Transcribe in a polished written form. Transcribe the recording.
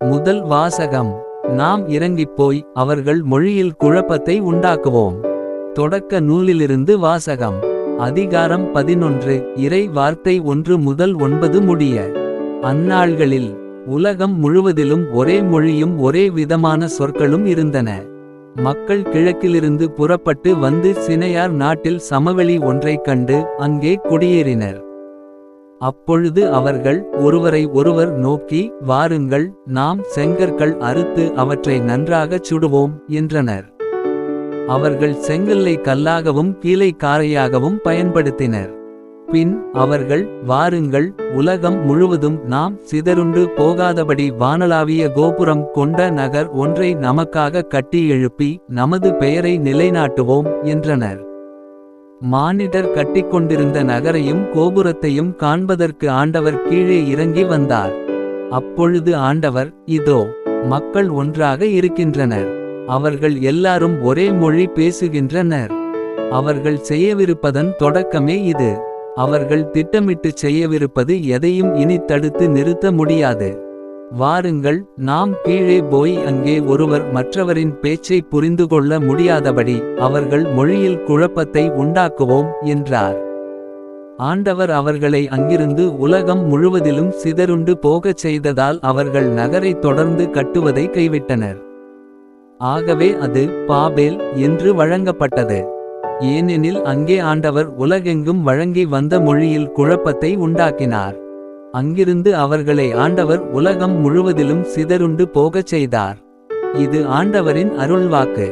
முதல் வாசகம். நாம் இறங்கிப்போய் அவர்கள் மொழியில் குழப்பத்தை உண்டாக்குவோம். தொடக்க நூலிலிருந்து வாசகம். அதிகாரம் 11. இறை வார்த்தை 1 முதல் 9 முடிய. அந்நாள்களில் உலகம் முழுவதிலும் ஒரே மொழியும் ஒரே விதமான சொற்களும் இருந்தன. மக்கள் கிழக்கிலிருந்து புறப்பட்டு வந்து சினையார் நாட்டில் சமவெளி ஒன்றைக் கண்டு அங்கே குடியேறினர். அப்பொழுது அவர்கள் ஒருவரை ஒருவர் நோக்கி, வாருங்கள், நாம் செங்கற்கள் அறுத்து அவற்றை நன்றாகச் சுடுவோம் என்றனர். அவர்கள் செங்கல்லை கல்லாகவும் கீலை காரையாகவும் பயன்படுத்தினர். பின் அவர்கள், வாருங்கள், உலகம் முழுவதும் நாம் சிதறுண்டு போகாதபடி வானளாவிய கோபுரம் கொண்ட நகர் ஒன்றை நமக்காக கட்டி எழுப்பி நமது பெயரை நிலைநாட்டுவோம் என்றனர். மானிடர் கட்டிக்கொண்டிருந்த நகரையும் கோபுரத்தையும் காண்பதற்கு ஆண்டவர் கீழே இறங்கி வந்தார். அப்பொழுது ஆண்டவர், இதோ, மக்கள் ஒன்றாக இருக்கின்றனர். அவர்கள் எல்லாரும் ஒரே மொழி பேசுகின்றனர். அவர்கள் செய்யவிருப்பதன் தொடக்கமே இது. அவர்கள் திட்டமிட்டுச் செய்யவிருப்பது எதையும் இனி தடுத்து நிறுத்த முடியாது. வாருங்கள், நாம் கீழே போய் அங்கே ஒருவர் மற்றவரின் பேச்சை புரிந்துகொள்ள முடியாதபடி அவர்கள் மொழியில் குழப்பத்தை உண்டாக்குவோம் என்றார். ஆண்டவர் அவர்களை அங்கிருந்து உலகம் முழுவதிலும் சிதறுண்டு போகச் செய்ததால் அவர்கள் நகரை தொடர்ந்து கட்டுவதை கைவிட்டனர். ஆகவே அது பாபேல் என்று வழங்கப்பட்டது. ஏனெனில் அங்கே ஆண்டவர் உலகெங்கும் வழங்கி வந்த மொழியில் குழப்பத்தை உண்டாக்கினார். அங்கிருந்து அவர்களை ஆண்டவர் உலகம் முழுவதிலும் சிதறுண்டு போகச் செய்தார். இது ஆண்டவரின் அருள்வாக்கு.